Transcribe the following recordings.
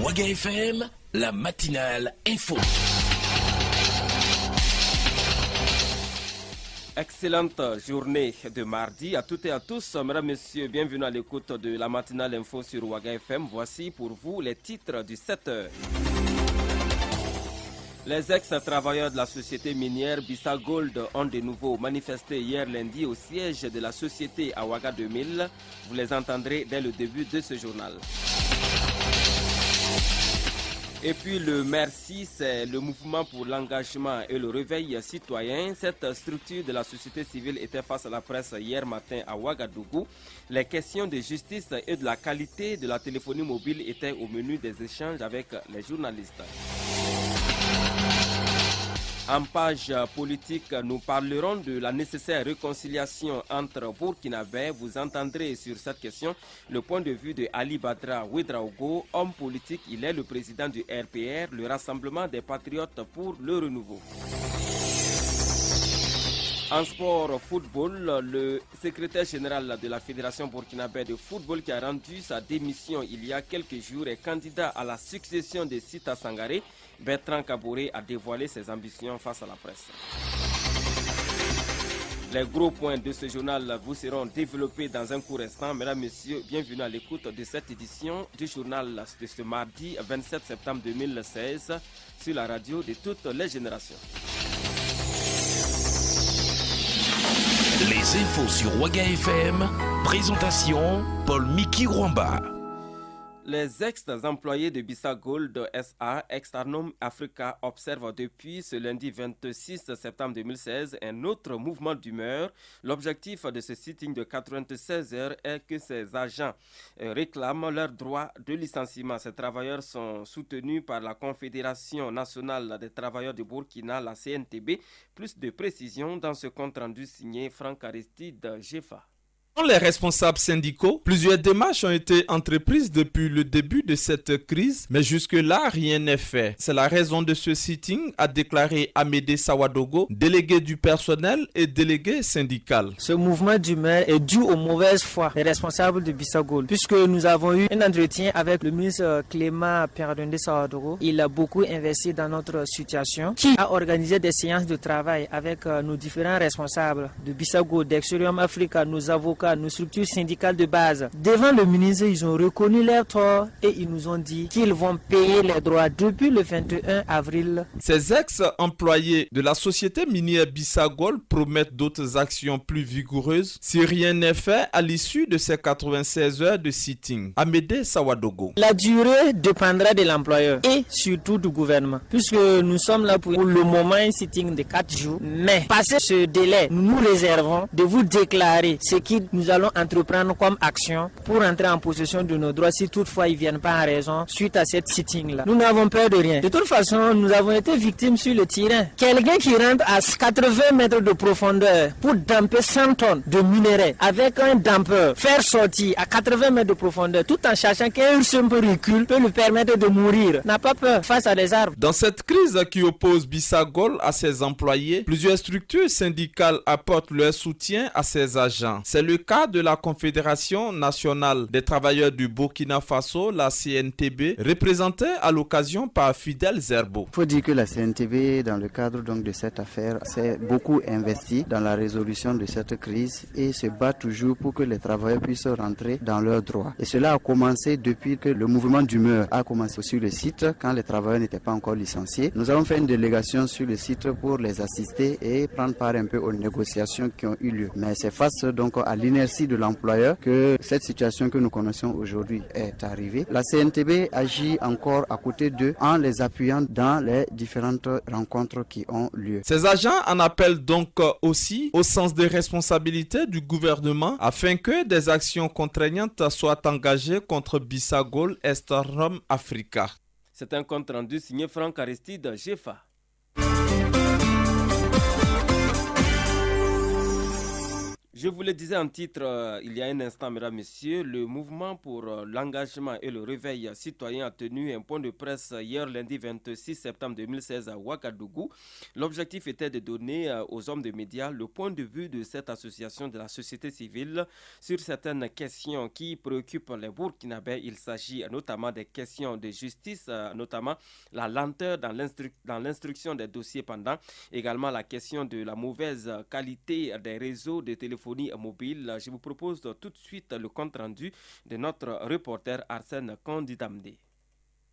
Waga FM, la matinale info. Excellente journée de mardi à toutes et à tous. Mesdames, Messieurs, bienvenue à l'écoute de la matinale info sur Waga FM. Voici pour vous les titres du 7h. Les ex-travailleurs de la société minière Bissa Gold ont de nouveau manifesté hier lundi au siège de la société à Waga 2000. Vous les entendrez dès le début de ce journal. Et puis le MERCI, c'est le mouvement pour l'engagement et le réveil citoyen. Cette structure de la société civile était face à la presse hier matin à Ouagadougou. Les questions de justice et de la qualité de la téléphonie mobile étaient au menu des échanges avec les journalistes. En page politique, nous parlerons de la nécessaire réconciliation entre Burkinabés. Vous entendrez sur cette question le point de vue de Ali Badra Ouedraogo, homme politique. Il est le président du RPR, le Rassemblement des Patriotes pour le Renouveau. En sport football, le secrétaire général de la Fédération burkinabé de football qui a rendu sa démission il y a quelques jours est candidat à la succession de Sita Sangaré. Bertrand Kaboré a dévoilé ses ambitions face à la presse. Les gros points de ce journal vous seront développés dans un court instant. Mesdames, Messieurs, bienvenue à l'écoute de cette édition du journal de ce mardi 27 septembre 2016 sur la radio de toutes les générations. Les infos sur Waga FM, présentation Paul-Miki Rwamba. Les ex-employés de Bissa Gold SA, Externum Africa, observent depuis ce lundi 26 septembre 2016 un autre mouvement d'humeur. L'objectif de ce sitting de 96 heures est que ces agents réclament leur droit de licenciement. Ces travailleurs sont soutenus par la Confédération nationale des travailleurs du Burkina, la CNTB. Plus de précisions dans ce compte rendu signé Franck Aristide Jefa. Selon les responsables syndicaux, plusieurs démarches ont été entreprises depuis le début de cette crise, mais jusque-là, rien n'est fait. C'est la raison de ce sitting, a déclaré Amédée Sawadogo, délégué du personnel et délégué syndical. Ce mouvement d'humeur est dû aux mauvaises foi des responsables de Bissa Gold, puisque nous avons eu un entretien avec le ministre Clément Pierre-Dondé Sawadogo. Il a beaucoup investi dans notre situation, qui a organisé des séances de travail avec nos différents responsables de Bissa Gold, d'Exterium Africa, nos avocats, nos structures syndicales de base. Devant le ministre, ils ont reconnu leurs torts et ils nous ont dit qu'ils vont payer les droits depuis le 21 avril. Ces ex-employés de la société minière Bissa Gold promettent d'autres actions plus vigoureuses si rien n'est fait à l'issue de ces 96 heures de sitting. Amédée Sawadogo. La durée dépendra de l'employeur et surtout du gouvernement, puisque nous sommes là pour le moment un sitting de 4 jours. Mais passé ce délai, nous nous réservons de vous déclarer ce qui nous allons entreprendre comme action pour entrer en possession de nos droits si toutefois ils ne viennent pas en raison suite à cette sitting-là. Nous n'avons peur de rien. De toute façon, nous avons été victimes sur le terrain. Quelqu'un qui rentre à 80 mètres de profondeur pour damper 100 tonnes de minerais avec un dampeur, faire sortir à 80 mètres de profondeur tout en cherchant qu'un simple recul peut lui permettre de mourir, n'a pas peur face à des arbres. Dans cette crise qui oppose Bissa Gold à ses employés, plusieurs structures syndicales apportent leur soutien à ses agents. C'est le cas de la Confédération nationale des travailleurs du Burkina Faso, la CNTB, représentée à l'occasion par Fidel Zerbo. Il faut dire que la CNTB, dans le cadre donc de cette affaire, s'est beaucoup investi dans la résolution de cette crise et se bat toujours pour que les travailleurs puissent rentrer dans leurs droits. Et cela a commencé depuis que le mouvement d'humeur a commencé sur le site, quand les travailleurs n'étaient pas encore licenciés. Nous avons fait une délégation sur le site pour les assister et prendre part un peu aux négociations qui ont eu lieu. Mais c'est face donc à l'inertie de l'employeur que cette situation que nous connaissons aujourd'hui est arrivée. La CNTB agit encore à côté d'eux en les appuyant dans les différentes rencontres qui ont lieu. Ces agents en appellent donc aussi au sens des responsabilités du gouvernement afin que des actions contraignantes soient engagées contre Bissa Gold Externum Africa. C'est un compte rendu signé Franck Aristide Jefa. Je vous le disais en titre il y a un instant, mesdames, messieurs, le mouvement pour l'engagement et le réveil citoyen a tenu un point de presse hier lundi 26 septembre 2016 à Ouagadougou. L'objectif était de donner aux hommes de médias le point de vue de cette association de la société civile sur certaines questions qui préoccupent les Burkinabés. Il s'agit notamment des questions de justice, notamment la lenteur dans l'instruction des dossiers pendants, également la question de la mauvaise qualité des réseaux de téléphonie mobile. Je vous propose tout de suite le compte rendu de notre reporter Arsène Kondidamde.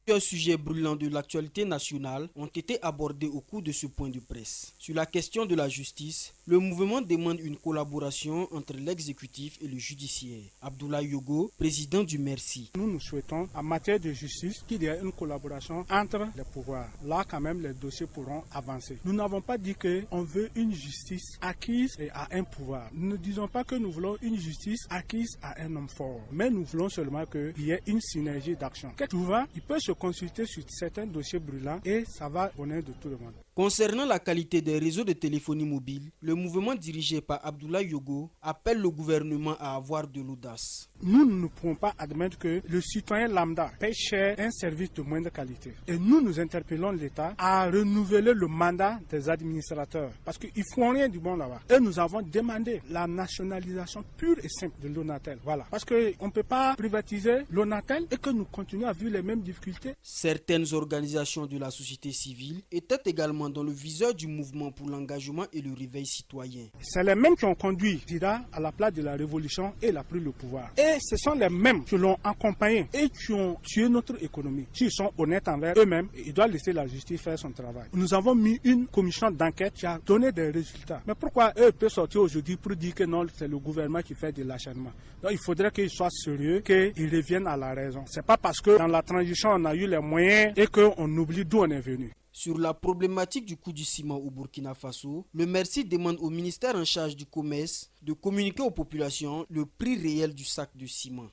Plusieurs sujets brûlants de l'actualité nationale ont été abordés au cours de ce point de presse. Sur la question de la justice, le mouvement demande une collaboration entre l'exécutif et le judiciaire. Abdoulaye Yogo, président du Merci. Nous souhaitons, en matière de justice, qu'il y ait une collaboration entre les pouvoirs. Là, quand même, les dossiers pourront avancer. Nous n'avons pas dit qu'on veut une justice acquise et à un pouvoir. Nous ne disons pas que nous voulons une justice acquise à un homme fort, mais nous voulons seulement qu'il y ait une synergie d'action. Tout va, il peut se consulter sur certains dossiers brûlants et ça va au bonheur de tout le monde. Concernant la qualité des réseaux de téléphonie mobile, le mouvement dirigé par Abdoulaye Yogo appelle le gouvernement à avoir de l'audace. Nous ne pouvons pas admettre que le citoyen lambda paie cher un service de moindre qualité. Et nous interpellons l'État à renouveler le mandat des administrateurs parce qu'ils ne font rien du bon là-bas. Et nous avons demandé la nationalisation pure et simple de l'Onatel. Voilà. Parce qu'on ne peut pas privatiser l'Onatel et que nous continuons à vivre les mêmes difficultés. Certaines organisations de la société civile étaient également dans le viseur du mouvement pour l'engagement et le réveil citoyen. C'est les mêmes qui ont conduit Dida à la place de la révolution et il a pris le pouvoir. Et ce sont les mêmes qui l'ont accompagné et qui ont tué notre économie. S'ils sont honnêtes envers eux-mêmes, ils doivent laisser la justice faire son travail. Nous avons mis une commission d'enquête qui a donné des résultats. Mais pourquoi eux peuvent sortir aujourd'hui pour dire que non, c'est le gouvernement qui fait de l'acharnement? Donc il faudrait qu'ils soient sérieux, qu'ils reviennent à la raison. C'est pas parce que dans la transition on a eu les moyens et qu'on oublie d'où on est venu. Sur la problématique du coût du ciment au Burkina Faso, le Merci demande au ministère en charge du commerce de communiquer aux populations le prix réel du sac de ciment.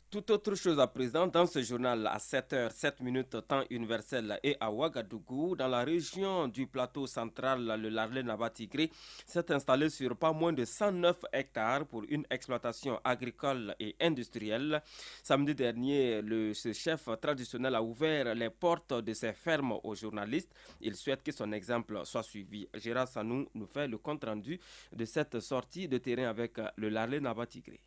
Tout autre chose à présent dans ce journal à 7h07 temps universel et à Ouagadougou, dans la région du plateau central, le Larlé Naba Tigré s'est installé sur pas moins de 109 hectares pour une exploitation agricole et industrielle. Samedi dernier, ce chef traditionnel a ouvert les portes de ses fermes aux journalistes. Il souhaite que son exemple soit suivi. Gérard Sanou nous fait le compte rendu de cette sortie de terrain avec le Larlé Naba Tigré.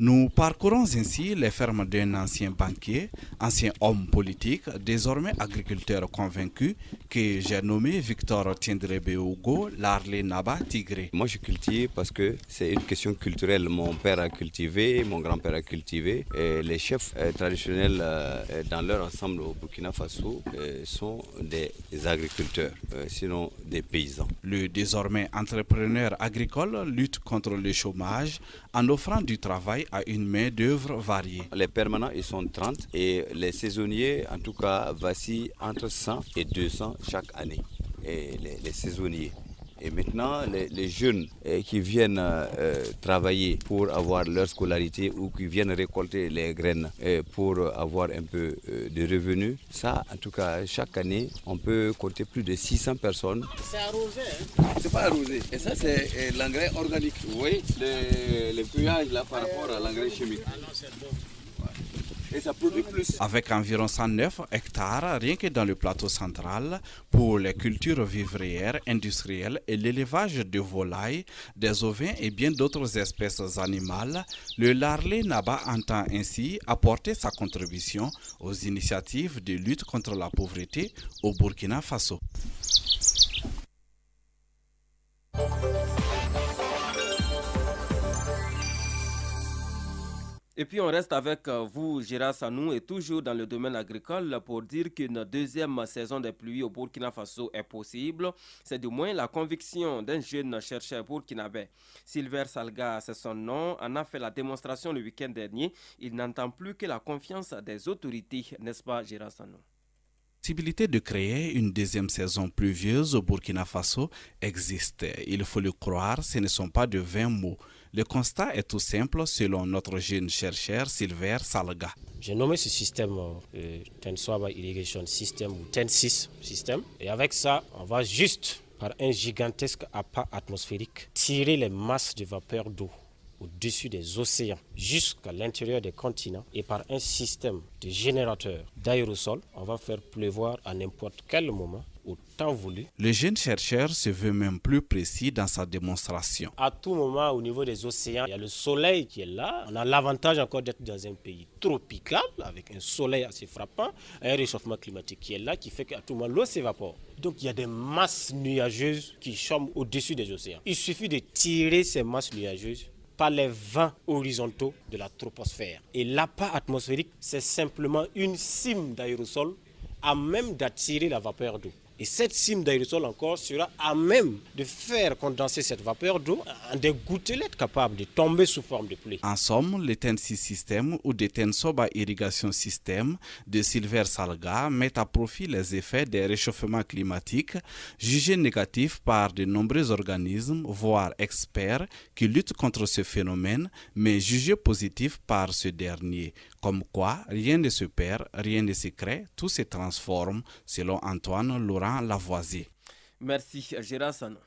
Nous parcourons ainsi les fermes d'un ancien banquier, ancien homme politique, désormais agriculteur convaincu, que j'ai nommé Victor Tiendrebe Ougo, Larlé Naba Tigré. Moi je cultive parce que c'est une question culturelle. Mon père a cultivé, mon grand-père a cultivé. Et les chefs traditionnels dans leur ensemble au Burkina Faso sont des agriculteurs, sinon des paysans. Le désormais entrepreneur agricole lutte contre le chômage en offrant du travail à une main-d'œuvre variée. Les permanents, ils sont 30 et les saisonniers, en tout cas, vacillent entre 100 et 200 chaque année. Et les saisonniers. Et maintenant, les jeunes qui viennent travailler pour avoir leur scolarité ou qui viennent récolter les graines pour avoir un peu de revenus, ça, en tout cas, chaque année, on peut compter plus de 600 personnes. C'est arrosé, hein? C'est pas arrosé. Et ça, c'est l'engrais organique. Oui, les feuillages là par rapport à l'engrais chimique. Ah non, c'est bon. Et ça produit plus. Avec environ 109 hectares, rien que dans le plateau central, pour les cultures vivrières, industrielles et l'élevage de volailles, des ovins et bien d'autres espèces animales, le Larlé Naba entend ainsi apporter sa contribution aux initiatives de lutte contre la pauvreté au Burkina Faso. Et puis on reste avec vous, Gérard Sanou, et toujours dans le domaine agricole pour dire qu'une deuxième saison des pluies au Burkina Faso est possible. C'est du moins la conviction d'un jeune chercheur burkinabé. Silver Salga, c'est son nom, en a fait la démonstration le week-end dernier. Il n'entend plus que la confiance des autorités, n'est-ce pas, Gérard Sanou? possibilité de créer une deuxième saison pluvieuse au Burkina Faso existe. Il faut le croire, ce ne sont pas de vains mots. Le constat est tout simple selon notre jeune chercheur Silver Salga. J'ai nommé ce système Tenswaba Irrigation System ou TEN6 système. Et avec ça, on va juste, par un gigantesque appât atmosphérique, tirer les masses de vapeur d'eau au-dessus des océans jusqu'à l'intérieur des continents, et par un système de générateurs d'aérosols, on va faire pleuvoir à n'importe quel moment, au temps voulu. Le jeune chercheur se veut même plus précis dans sa démonstration. À tout moment, au niveau des océans, il y a le soleil qui est là. On a l'avantage encore d'être dans un pays tropical, avec un soleil assez frappant, un réchauffement climatique qui est là, qui fait qu'à tout moment, l'eau s'évapore. Donc il y a des masses nuageuses qui chôment au-dessus des océans. Il suffit de tirer ces masses nuageuses par les vents horizontaux de la troposphère. Et l'appât atmosphérique, c'est simplement une cime d'aérosol à même d'attirer la vapeur d'eau. Et cette cime d'aérosol encore sera à même de faire condenser cette vapeur d'eau en des gouttelettes capables de tomber sous forme de pluie. En somme, le TEN6 système ou le Tensoba Irrigation System de Silver Salga met à profit les effets des réchauffements climatiques jugés négatifs par de nombreux organismes, voire experts, qui luttent contre ce phénomène, mais jugés positifs par ce dernier. Comme quoi, rien ne se perd, rien ne se crée, tout se transforme, selon Antoine Laurent Lavoisier. Merci, Gérard Sano.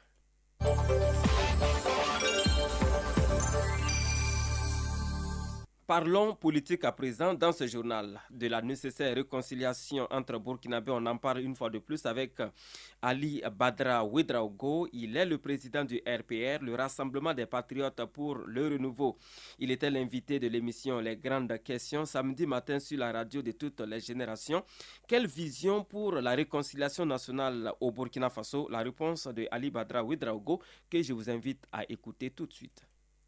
Parlons politique à présent dans ce journal. De la nécessaire réconciliation entre Burkinabés, on en parle une fois de plus avec Ali Badra Ouedraogo. Il est le président du RPR, le Rassemblement des Patriotes pour le Renouveau. Il était l'invité de l'émission Les Grandes Questions samedi matin sur la radio de toutes les générations. Quelle vision pour la réconciliation nationale au Burkina Faso? La réponse de Ali Badra Ouedraogo que je vous invite à écouter tout de suite.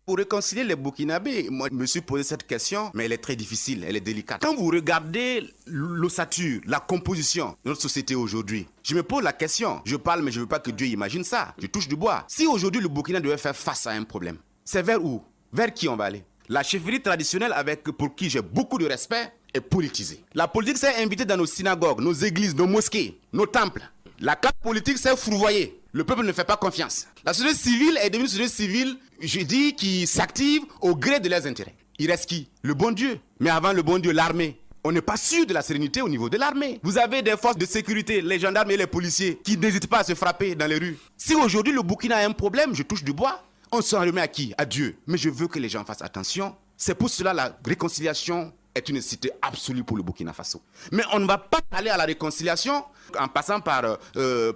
Pour réconcilier les Burkinabés, moi je me suis posé cette question, mais elle est très difficile, elle est délicate. Quand vous regardez l'ossature, la composition de notre société aujourd'hui, je me pose la question, je parle mais je ne veux pas que Dieu imagine ça, je touche du bois. Si aujourd'hui le Burkina devait faire face à un problème, c'est vers où? Vers qui on va aller? La chefferie traditionnelle pour qui j'ai beaucoup de respect est politisée. La politique s'est invitée dans nos synagogues, nos églises, nos mosquées, nos temples. La classe politique s'est fourvoyée. Le peuple ne fait pas confiance. La société civile est devenue une société civile, je dis, qui s'active au gré de leurs intérêts. Il reste qui? Le bon Dieu. Mais avant le bon Dieu, l'armée. On n'est pas sûr de la sérénité au niveau de l'armée. Vous avez des forces de sécurité, les gendarmes et les policiers, qui n'hésitent pas à se frapper dans les rues. Si aujourd'hui le Burkina a un problème, je touche du bois, on s'en remet à qui? À Dieu. Mais je veux que les gens fassent attention. C'est pour cela la réconciliation est une nécessité absolue pour le Burkina Faso. Mais on ne va pas aller à la réconciliation en passant par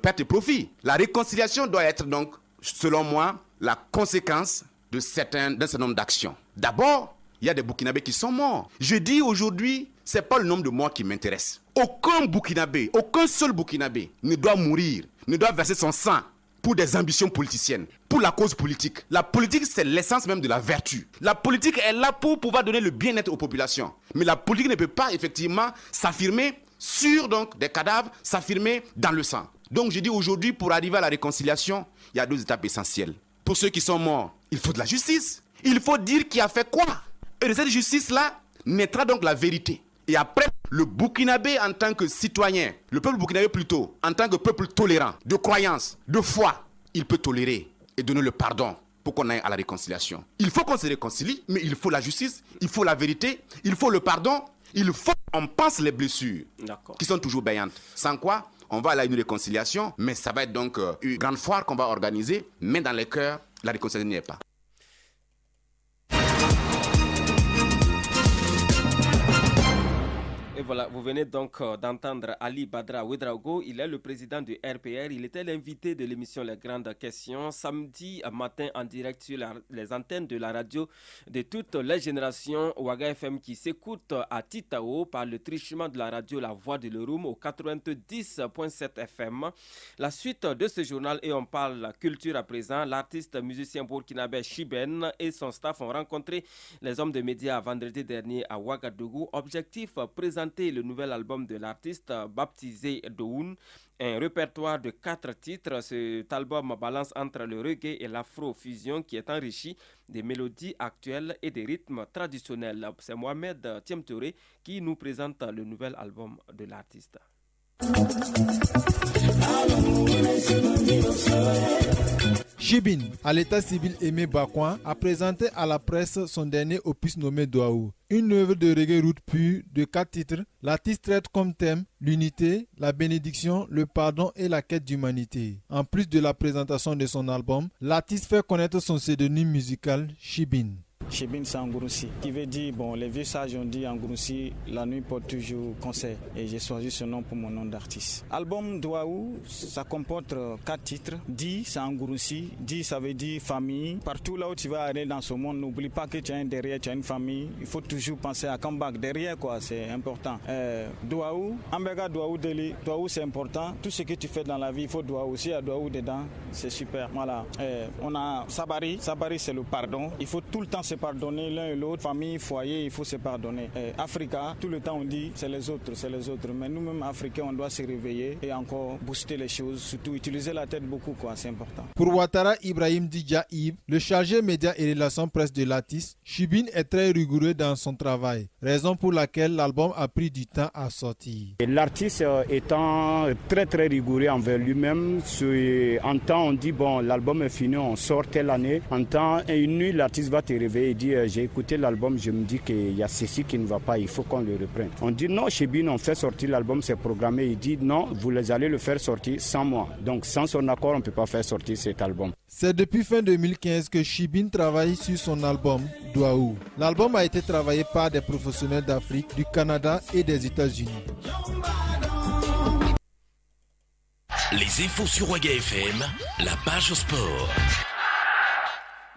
perte et profit. La réconciliation doit être donc, selon moi, la conséquence d'un certain nombre d'actions. D'abord, il y a des Burkinabés qui sont morts. Je dis aujourd'hui, ce n'est pas le nombre de morts qui m'intéresse. Aucun Burkinabé, aucun seul Burkinabé ne doit mourir, ne doit verser son sang pour des ambitions politiciennes, pour la cause politique. La politique, c'est l'essence même de la vertu. La politique est là pour pouvoir donner le bien-être aux populations. Mais la politique ne peut pas effectivement s'affirmer sur donc, des cadavres, s'affirmer dans le sang. Donc je dis aujourd'hui, pour arriver à la réconciliation, il y a deux étapes essentielles. Pour ceux qui sont morts, il faut de la justice. Il faut dire qui a fait quoi. Et de cette justice-là, naîtra donc la vérité. Et après, le Burkinabé en tant que citoyen, le peuple burkinabé plutôt, en tant que peuple tolérant, de croyance, de foi, il peut tolérer et donner le pardon pour qu'on aille à la réconciliation. Il faut qu'on se réconcilie, mais il faut la justice, il faut la vérité, il faut le pardon, il faut qu'on pense les blessures qui sont toujours baillantes. Sans quoi, on va aller à une réconciliation, mais ça va être donc une grande foire qu'on va organiser, mais dans les cœurs, la réconciliation n'y est pas. Et voilà, vous venez donc d'entendre Ali Badra Ouedraogo. Il est le président du RPR. Il était l'invité de l'émission Les Grandes Questions samedi matin en direct sur les antennes de la radio de toutes les générations Ouaga FM qui s'écoute à Titao par le trichement de la radio La Voix de l'Euroum au 90.7 FM. La suite de ce journal et on parle culture à présent. L'artiste musicien burkinabé Chiben et son staff ont rencontré les hommes de médias vendredi dernier à Ouagadougou. Objectif présenter le nouvel album de l'artiste baptisé Doun, un répertoire de 4 titres. Cet album balance entre le reggae et l'afro-fusion qui est enrichi des mélodies actuelles et des rythmes traditionnels. C'est Mohamed Tiemtouré qui nous présente le nouvel album de l'artiste. Chibin, à l'état civil Aimé Bakouan, a présenté à la presse son dernier opus nommé Douaou. Une œuvre de reggae root pur de 4 titres. L'artiste traite comme thème l'unité, la bénédiction, le pardon et la quête d'humanité. En plus de la présentation de son album, l'artiste fait connaître son pseudonyme musical Chibin. Chibin c'est en Gourou-Si, qui veut dire, bon, les vieux sages ont dit en Gourou-Si, la nuit porte toujours conseil. Et j'ai choisi ce nom pour mon nom d'artiste. Album Douaou, ça comporte 4 titres. Di, c'est en Gourou-Si. Di, ça veut dire famille. Partout là où tu vas aller dans ce monde, n'oublie pas que tu as un derrière, tu as une famille. Il faut toujours penser à comeback derrière, quoi, c'est important. Douaou, Ambega Douaou Deli. Douaou, c'est important. Tout ce que tu fais dans la vie, il faut Douaou. S'il y a Douaou dedans, c'est super. Voilà. On a Sabari. Sabari, c'est le pardon. Il faut tout le temps se pardonner l'un et l'autre, famille, foyer, il faut se pardonner. Africa, tout le temps on dit c'est les autres, mais nous-mêmes Africains on doit se réveiller et encore booster les choses, surtout utiliser la tête beaucoup, quoi, c'est important. Pour Ouattara Ibrahim Didjaïb, le chargé médias et relations presse de l'artiste, Chibin est très rigoureux dans son travail, raison pour laquelle l'album a pris du temps à sortir. L'artiste étant très très rigoureux envers lui-même, en temps on dit bon l'album est fini, on sort telle année, en temps et une nuit l'artiste va te réveiller et dit j'ai écouté l'album, je me dis qu'il y a ceci qui ne va pas, il faut qu'on le reprenne. On dit non, Chibin, on fait sortir l'album, c'est programmé. Il dit non, vous allez le faire sortir sans moi. Donc sans son accord, on ne peut pas faire sortir cet album. C'est depuis fin 2015 que Chibin travaille sur son album Douaou. L'album a été travaillé par des professionnels d'Afrique, du Canada et des États-Unis. Les infos sur Ouaga FM, la page sport.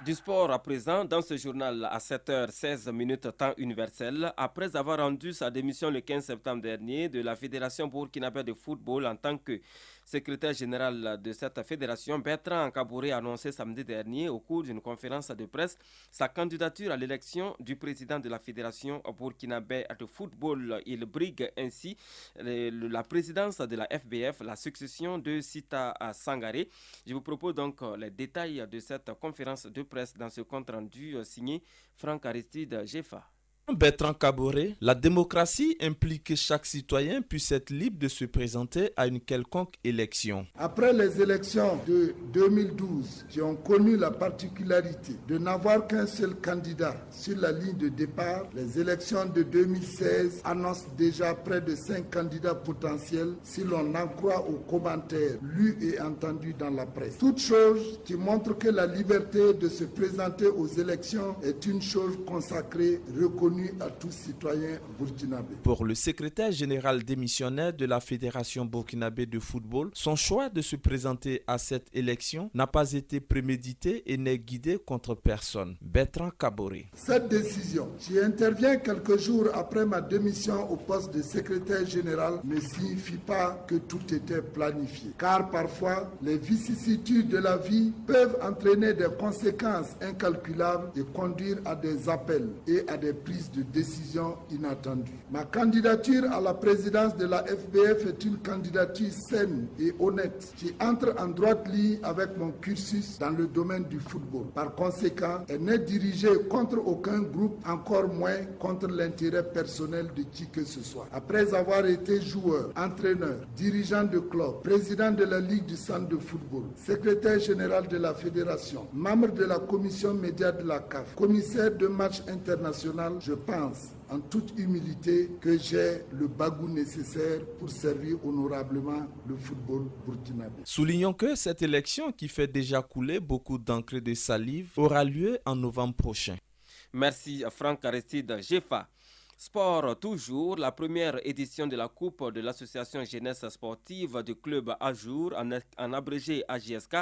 Du sport à présent, dans ce journal à 7h16 temps universel, après avoir rendu sa démission le 15 septembre dernier de la Fédération burkinabé de football en tant que secrétaire général de cette fédération, Bertrand Kaboré a annoncé samedi dernier au cours d'une conférence de presse sa candidature à l'élection du président de la Fédération burkinabé de football. Il brigue ainsi la présidence de la FBF, la succession de Sita Sangaré. Je vous propose donc les détails de cette conférence de presse dans ce compte rendu signé Franck Aristide Jefa. Bertrand Kaboré, la démocratie implique que chaque citoyen puisse être libre de se présenter à une quelconque élection. Après les élections de 2012, qui ont connu la particularité de n'avoir qu'un seul candidat sur la ligne de départ, les élections de 2016 annoncent déjà près de 5 candidats potentiels si l'on en croit aux commentaires lus et entendus dans la presse. Toute chose qui montre que la liberté de se présenter aux élections est une chose consacrée, reconnue à tous citoyens burkinabés. Pour le secrétaire général démissionnaire de la Fédération burkinabé de football, son choix de se présenter à cette élection n'a pas été prémédité et n'est guidé contre personne. Bertrand Kaboré. Cette décision, qui intervient quelques jours après ma démission au poste de secrétaire général, ne signifie pas que tout était planifié. Car parfois, les vicissitudes de la vie peuvent entraîner des conséquences incalculables et conduire à des appels et à des prises de décisions inattendues. Ma candidature à la présidence de la FBF est une candidature saine et honnête qui entre en droite ligne avec mon cursus dans le domaine du football. Par conséquent, elle n'est dirigée contre aucun groupe, encore moins contre l'intérêt personnel de qui que ce soit. Après avoir été joueur, entraîneur, dirigeant de club, président de la Ligue du centre de football, secrétaire général de la fédération, membre de la commission média de la CAF, commissaire de match international, je pense en toute humilité que j'ai le bagou nécessaire pour servir honorablement le football burkinabé. Soulignons que cette élection qui fait déjà couler beaucoup d'encre et de salive aura lieu en novembre prochain. Merci à Franck Aristide Jefa. Sport toujours, la première édition de la Coupe de l'association jeunesse sportive du club Ajour, en abrégé AJSK,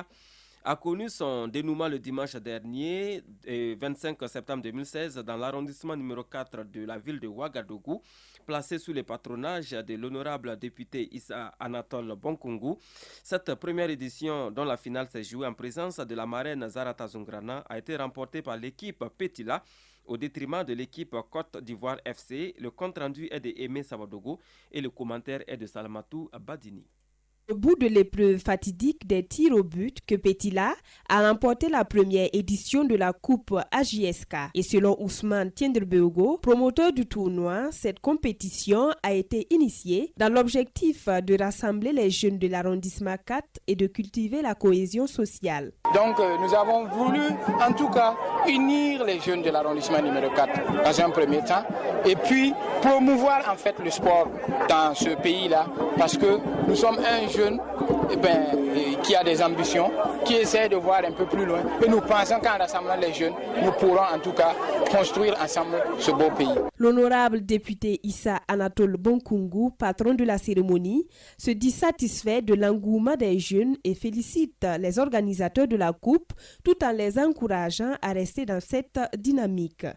a connu son dénouement le dimanche dernier, 25 septembre 2016, dans l'arrondissement numéro 4 de la ville de Ouagadougou, placé sous le patronage de l'honorable député Issa Anatole Bonkungu. Cette première édition, dont la finale s'est jouée en présence de la marraine Zarata Zungrana, a été remportée par l'équipe Petila, au détriment de l'équipe Côte d'Ivoire FC. Le compte rendu est de Aimé Savadogo et le commentaire est de Salamatou Badini. Au bout de l'épreuve fatidique des tirs au but, que Petila a remporté la première édition de la Coupe AJSK. Et selon Ousmane Tiendrbeogo, promoteur du tournoi, cette compétition a été initiée dans l'objectif de rassembler les jeunes de l'arrondissement 4 et de cultiver la cohésion sociale. Donc nous avons voulu en tout cas unir les jeunes de l'arrondissement numéro 4 dans un premier temps et puis promouvoir en fait le sport dans ce pays-là parce que nous sommes un jeune qui a des ambitions, qui essaie de voir un peu plus loin. Et nous pensons qu'en rassemblant les jeunes, nous pourrons en tout cas construire ensemble ce beau pays. L'honorable député Issa Anatole Bonkungu, patron de la cérémonie, se dit satisfait de l'engouement des jeunes et félicite les organisateurs de la Coupe tout en les encourageant à rester dans cette dynamique.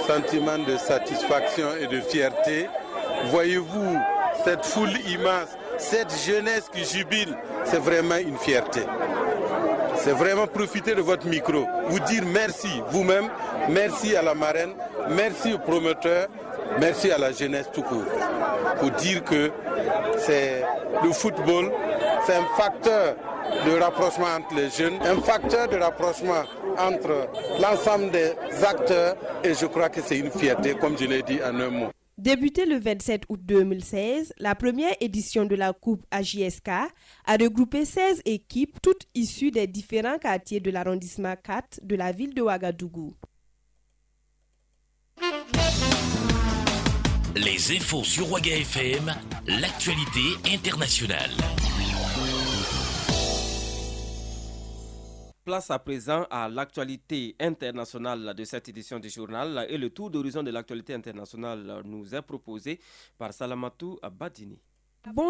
Sentiment de satisfaction et de fierté. Voyez-vous cette foule immense, cette jeunesse qui jubile, c'est vraiment une fierté. C'est vraiment profiter de votre micro, vous dire merci vous-même, merci à la marraine, merci aux promoteurs, merci à la jeunesse tout court. Pour dire que c'est le football, c'est un facteur de rapprochement entre les jeunes, un facteur de rapprochement entre l'ensemble des acteurs et je crois que c'est une fierté, comme je l'ai dit en un mot. Débutée le 27 août 2016, la première édition de la Coupe AJSK a regroupé 16 équipes, toutes issues des différents quartiers de l'arrondissement 4 de la ville de Ouagadougou. Les infos sur Ouaga FM, l'actualité internationale. Place à présent à l'actualité internationale de cette édition du journal et le tour d'horizon de l'actualité internationale nous est proposé par Salamatou Badini.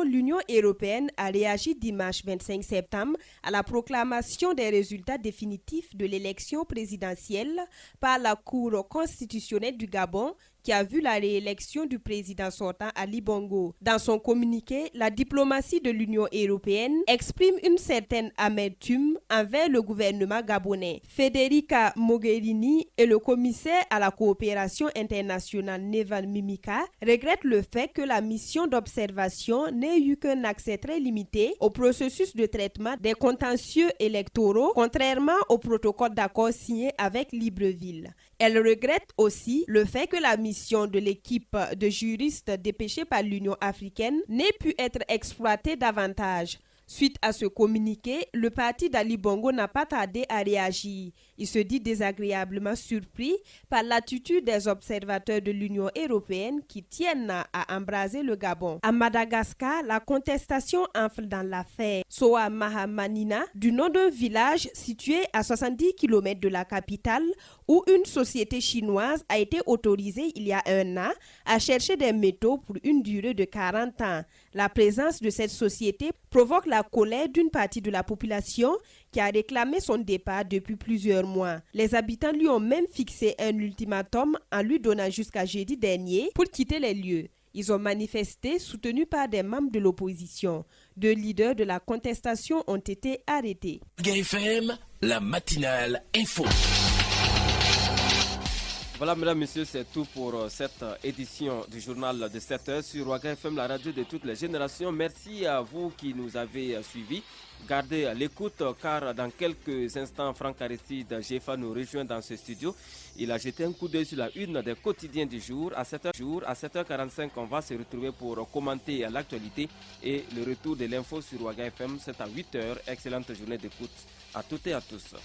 L'Union européenne a réagi dimanche 25 septembre à la proclamation des résultats définitifs de l'élection présidentielle par la Cour constitutionnelle du Gabon qui a vu la réélection du président sortant Ali Bongo. Dans son communiqué, la diplomatie de l'Union européenne exprime une certaine amertume envers le gouvernement gabonais. Federica Mogherini et le commissaire à la coopération internationale Neval Mimica regrettent le fait que la mission d'observation n'ait eu qu'un accès très limité au processus de traitement des contentieux électoraux, contrairement au protocole d'accord signé avec Libreville. Elle regrette aussi le fait que la mission de l'équipe de juristes dépêchés par l'Union africaine n'ait pu être exploitée davantage. Suite à ce communiqué, le parti d'Ali Bongo n'a pas tardé à réagir. Il se dit désagréablement surpris par l'attitude des observateurs de l'Union européenne qui tiennent à embraser le Gabon. À Madagascar, la contestation enfle dans l'affaire Soa Mahamanina, du nom d'un village situé à 70 km de la capitale, où une société chinoise a été autorisée il y a un an à chercher des métaux pour une durée de 40 ans. La présence de cette société provoque la colère d'une partie de la population qui a réclamé son départ depuis plusieurs mois. Les habitants lui ont même fixé un ultimatum en lui donnant jusqu'à jeudi dernier pour quitter les lieux. Ils ont manifesté soutenus par des membres de l'opposition. 2 leaders de la contestation ont été arrêtés. GFM, la matinale info. Voilà, mesdames, messieurs, c'est tout pour cette édition du journal de 7h sur Ouaga FM, la radio de toutes les générations. Merci à vous qui nous avez suivis. Gardez l'écoute car dans quelques instants, Franck Aristide Jefa nous rejoint dans ce studio. Il a jeté un coup d'œil sur la une des quotidiens du jour. À 7h45, on va se retrouver pour commenter l'actualité et le retour de l'info sur Ouaga FM. C'est à 8h. Excellente journée d'écoute à toutes et à tous.